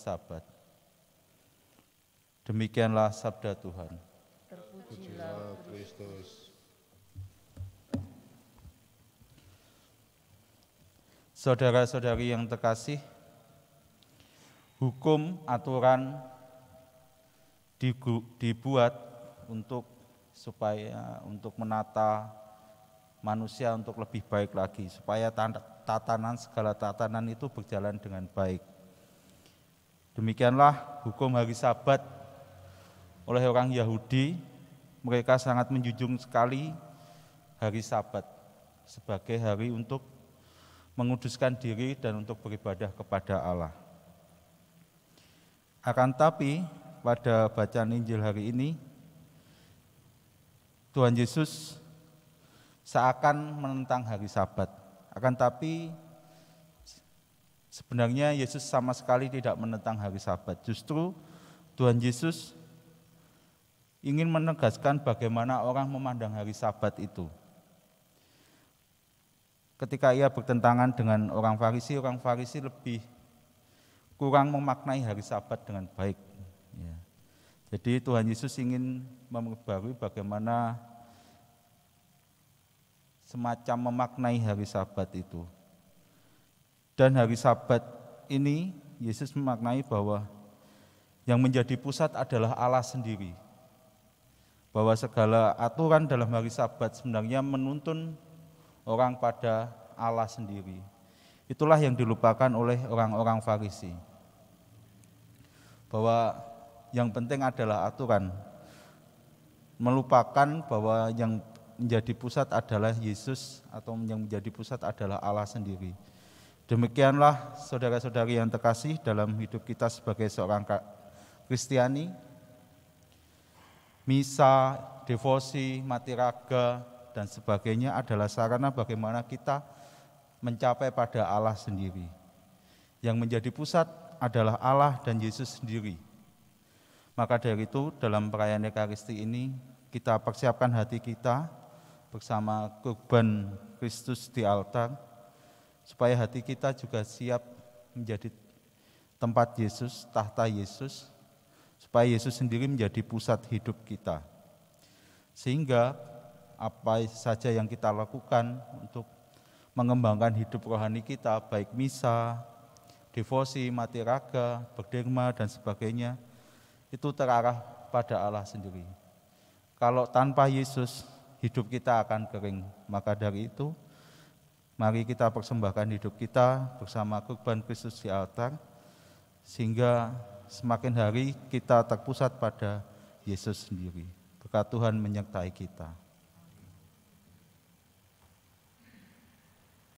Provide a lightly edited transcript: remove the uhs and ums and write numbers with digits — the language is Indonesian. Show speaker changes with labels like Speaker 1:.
Speaker 1: Sabat. Demikianlah sabda Tuhan.
Speaker 2: Terpujilah Kristus.
Speaker 1: Saudara-saudari yang terkasih, hukum aturan dibuat supaya menata manusia untuk lebih baik lagi, supaya segala tatanan itu berjalan dengan baik. Demikianlah hukum hari Sabat oleh orang Yahudi. Mereka sangat menjunjung sekali hari Sabat sebagai hari untuk menguduskan diri dan untuk beribadah kepada Allah. Akan tapi pada bacaan Injil hari ini, Tuhan Yesus seakan menentang hari Sabat. Akan tapi sebenarnya Yesus sama sekali tidak menentang hari Sabat. Justru Tuhan Yesus ingin menegaskan bagaimana orang memandang hari Sabat itu. Ketika ia bertentangan dengan orang Farisi lebih kurang memaknai hari Sabat dengan baik. Ya. Jadi Tuhan Yesus ingin memperbarui bagaimana semacam memaknai hari Sabat itu. Dan hari Sabat ini Yesus memaknai bahwa yang menjadi pusat adalah Allah sendiri. Bahwa segala aturan dalam hari Sabat sebenarnya menuntun orang pada Allah sendiri. Itulah yang dilupakan oleh orang-orang Farisi. Bahwa yang penting adalah aturan. Melupakan bahwa yang menjadi pusat adalah Yesus atau yang menjadi pusat adalah Allah sendiri. Demikianlah saudara-saudari yang terkasih dalam hidup kita sebagai seorang Kristiani. Misa, devosi, mati raga, dan sebagainya adalah sarana bagaimana kita mencapai pada Allah sendiri. Yang menjadi pusat adalah Allah dan Yesus sendiri. Maka dari itu dalam perayaan Ekaristi ini kita persiapkan hati kita bersama kurban Kristus di altar, supaya hati kita juga siap menjadi tempat Yesus, tahta Yesus, supaya Yesus sendiri menjadi pusat hidup kita. Sehingga apa saja yang kita lakukan untuk mengembangkan hidup rohani kita, baik misa, devosi, mati raga, berderma, dan sebagainya, itu terarah pada Allah sendiri. Kalau tanpa Yesus, hidup kita akan kering. Maka dari itu, mari kita persembahkan hidup kita bersama kurban Kristus di altar, sehingga semakin hari kita terpusat pada Yesus sendiri. Berkat Tuhan menyertai kita.